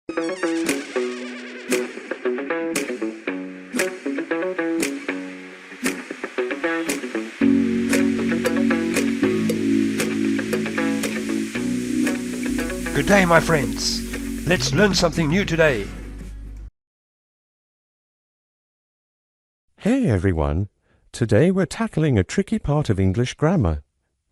Good day, my friends. Let's learn something new today. Hey everyone! Today we're tackling a tricky part of English grammar,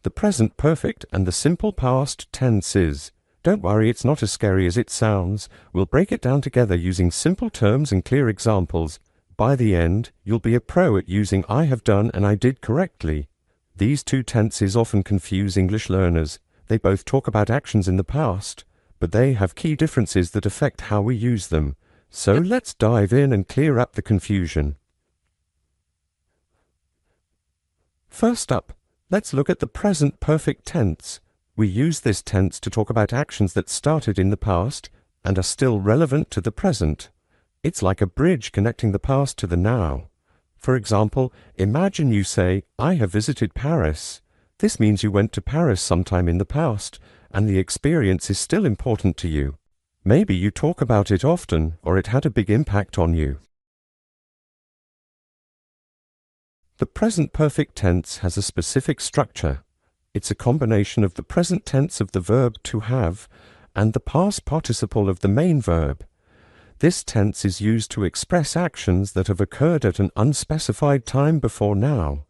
the present perfect and the simple past tenses. Don't worry, it's not as scary as it sounds. We'll break it down together using simple terms and clear examples. By the end, you'll be a pro at using I have done and I did correctly. These two tenses often confuse English learners. They both talk about actions in the past, but they have key differences that affect how we use them. So let's dive in and clear up the confusion. First up, let's look at the present perfect tense. We use this tense to talk about actions that started in the past and are still relevant to the present. It's like a bridge connecting the past to the now. For example, imagine you say, I have visited Paris. This means you went to Paris sometime in the past, and the experience is still important to you. Maybe you talk about it often, or it had a big impact on you. The present perfect tense has a specific structure. It's a combination of the present tense of the verb to have and the past participle of the main verb. This tense is used to express actions that have occurred at an unspecified time before now.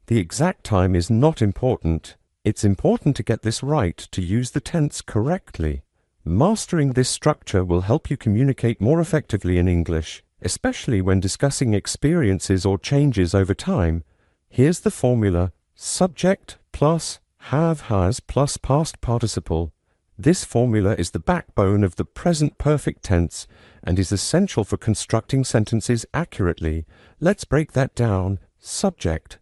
The exact time is not important. It's important to get this right, to use the tense correctly. Mastering this structure will help you communicate more effectively in English, especially when discussing experiences or changes over time. Here's the formula: subject plus have has plus past participle. This formula is the backbone of the present perfect tense and is essential for constructing sentences accurately. Let's break that down. Subject.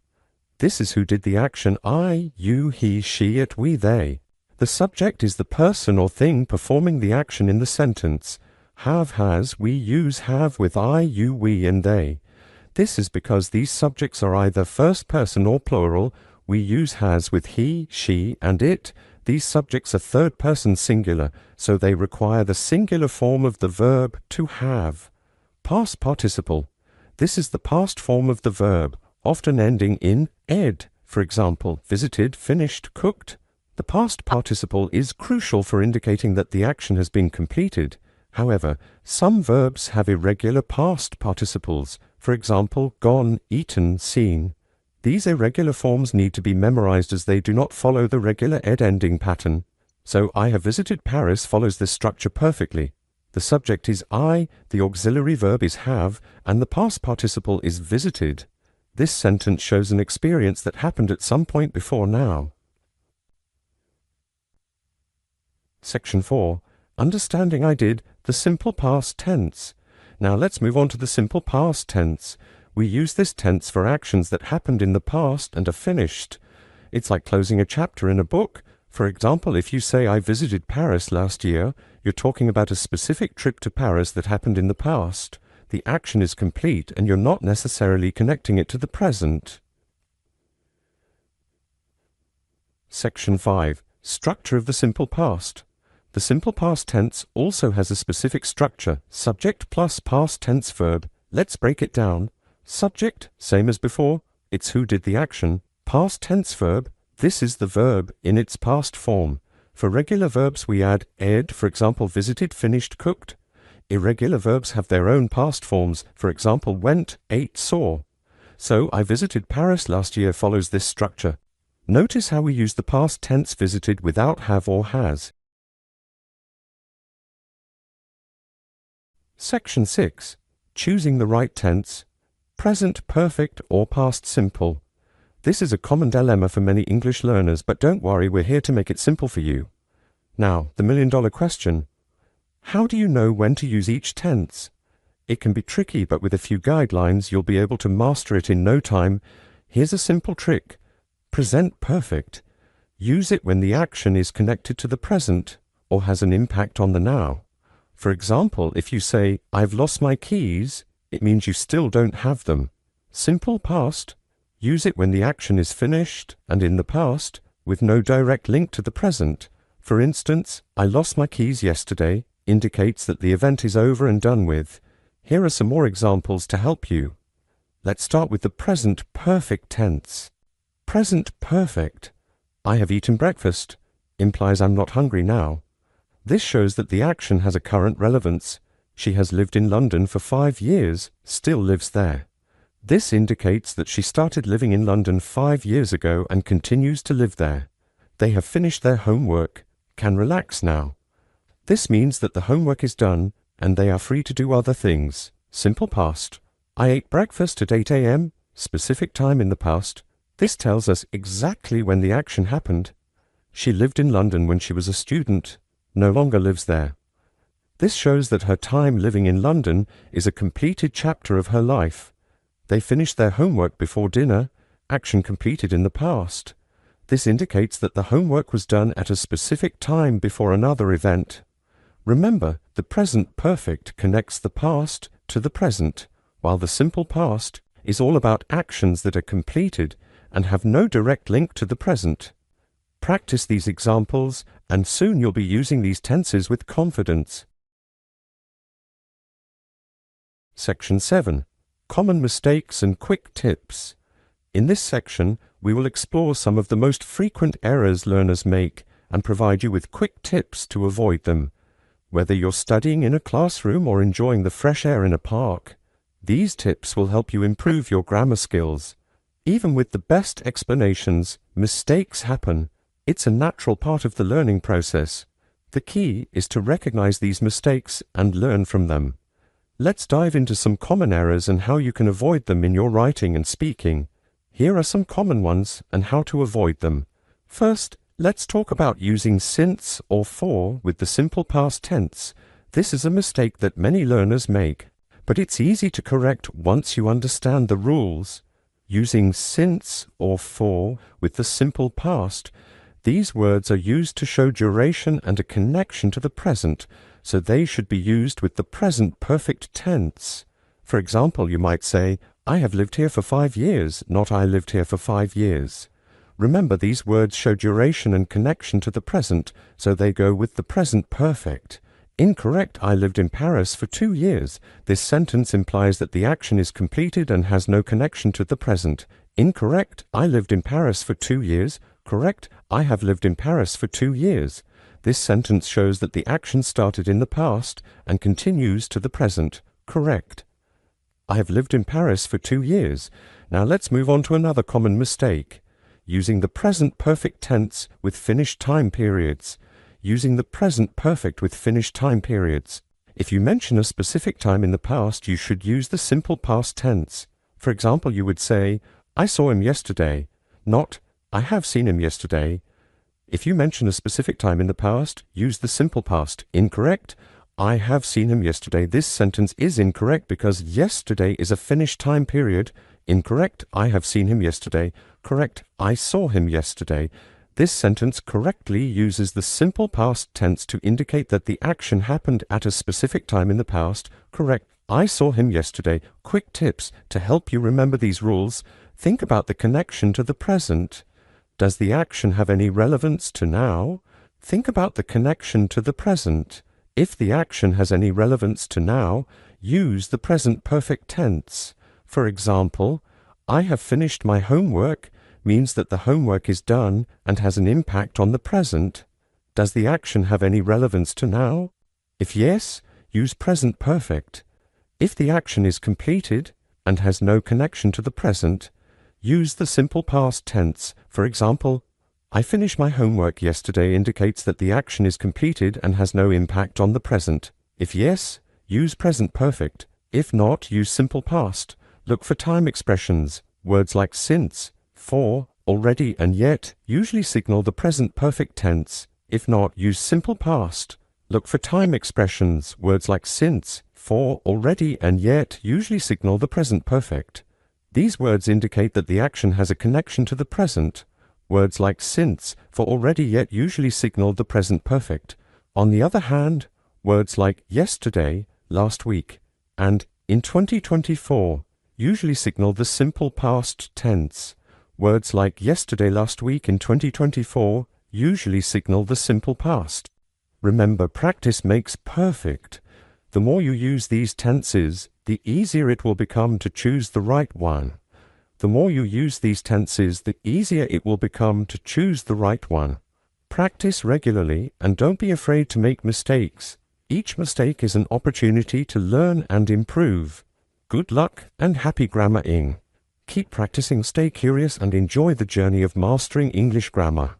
This is who did the action I, you, he, she, it, we, they. The subject is the person or thing performing the action in the sentence. Have has, we use have with I, you, we, and they. This is because these subjects are either first person or plural. We use has with he, she, and it. These subjects are third person singular, so they require the singular form of the verb to have. Past participle. This is the past form of the verb, often ending in ed. For example, visited, finished, cooked. The past participle is crucial for indicating that the action has been completed. However, some verbs have irregular past participles. For example, gone, eaten, seen. These irregular forms need to be memorized as they do not follow the regular ed ending pattern. So I have visited Paris follows this structure perfectly. The subject is I, the auxiliary verb is have, and the past participle is visited. This sentence shows an experience that happened at some point before now. Section 4. Understanding I did, the simple past tense. Now let's move on to the simple past tense. We use this tense for actions that happened in the past and are finished. It's like closing a chapter in a book. For example, if you say I visited Paris last year, you're talking about a specific trip to Paris that happened in the past. The action is complete and you're not necessarily connecting it to the present. Section 5. Structure of the simple past. The simple past tense also has a specific structure, subject plus past tense verb. Let's break it down. Subject, same as before, it's who did the action. Past tense verb, this is the verb in its past form. For regular verbs we add ed, for example, visited, finished, cooked. Irregular verbs have their own past forms, for example, went, ate, saw. So, I visited Paris last year follows this structure. Notice how we use the past tense visited without have or has. Section 6. Choosing the right tense. Present perfect or past simple. This is a common dilemma for many English learners, but don't worry, we're here to make it simple for you. Now, the million-dollar question. How do you know when to use each tense? It can be tricky, but with a few guidelines, you'll be able to master it in no time. Here's a simple trick. Present perfect. Use it when the action is connected to the present or has an impact on the now. For example, if you say, I've lost my keys, it means you still don't have them. Simple past. Use it when the action is finished and in the past, with no direct link to the present. For instance, I lost my keys yesterday. indicates that the event is over and done with. Here are some more examples to help you. Let's start with the present perfect tense. Present perfect. I have eaten breakfast implies I'm not hungry now. This shows that the action has a current relevance. She has lived in London for 5 years, still lives there. This indicates that she started living in London 5 years ago and continues to live there. They have finished their homework, can relax now. This means that the homework is done and they are free to do other things. Simple past. I ate breakfast at 8 a.m., specific time in the past. This tells us exactly when the action happened. She lived in London when she was a student, no longer lives there. This shows that her time living in London is a completed chapter of her life. They finished their homework before dinner, action completed in the past. This indicates that the homework was done at a specific time before another event. Remember, the present perfect connects the past to the present, while the simple past is all about actions that are completed and have no direct link to the present. Practice these examples, and soon you'll be using these tenses with confidence. Section 7. Common mistakes and quick tips. In this section, we will explore some of the most frequent errors learners make and provide you with quick tips to avoid them. Whether you're studying in a classroom or enjoying the fresh air in a park, these tips will help you improve your grammar skills. Even with the best explanations, mistakes happen. It's a natural part of the learning process. The key is to recognize these mistakes and learn from them. Let's dive into some common errors and how you can avoid them in your writing and speaking. Here are some common ones and how to avoid them. First, let's talk about using since or for with the simple past tense. This is a mistake that many learners make, but it's easy to correct once you understand the rules. Using since or for with the simple past, these words are used to show duration and a connection to the present, so they should be used with the present perfect tense. For example, you might say, I have lived here for 5 years, not I lived here for 5 years. Remember, these words show duration and connection to the present, so they go with the present perfect. Incorrect, I lived in Paris for 2 years. This sentence implies that the action is completed and has no connection to the present. Incorrect, I lived in Paris for 2 years. Correct, I have lived in Paris for 2 years. This sentence shows that the action started in the past and continues to the present. Correct. I have lived in Paris for 2 years. Now let's move on to another common mistake. Using the present perfect tense with finished time periods. Using the present perfect with finished time periods. If you mention a specific time in the past, you should use the simple past tense. For example, you would say, I saw him yesterday, not I have seen him yesterday. If you mention a specific time in the past, use the simple past. Incorrect, I have seen him yesterday. This sentence is incorrect because yesterday is a finished time period. Incorrect, I have seen him yesterday. Correct, I saw him yesterday. This sentence correctly uses the simple past tense to indicate that the action happened at a specific time in the past. Correct, I saw him yesterday. Quick tips to help you remember these rules. Think about the connection to the present. Does the action have any relevance to now? Think about the connection to the present. If the action has any relevance to now, use the present perfect tense. For example, I have finished my homework means that the homework is done and has an impact on the present. Does the action have any relevance to now? If yes, use present perfect. If the action is completed and has no connection to the present, use the simple past tense. For example, I finished my homework yesterday indicates that the action is completed and has no impact on the present. If yes, use present perfect. If not, use simple past. Look for time expressions. Words like since, for, already, and yet usually signal the present perfect tense. If not, use simple past. Look for time expressions. Words like since, for, already, and yet usually signal the present perfect. These words indicate that the action has a connection to the present. Words like since, for, already, yet usually signal the present perfect. On the other hand, words like yesterday, last week, and in 2024 usually signal the simple past tense. Words like yesterday, last week, in 2024 usually signal the simple past. Remember, practice makes perfect. The more you use these tenses, the easier it will become to choose the right one. The more you use these tenses, the easier it will become to choose the right one. Practice regularly and don't be afraid to make mistakes. Each mistake is an opportunity to learn and improve. Good luck and happy grammar-ing. Keep practicing, stay curious, and enjoy the journey of mastering English grammar.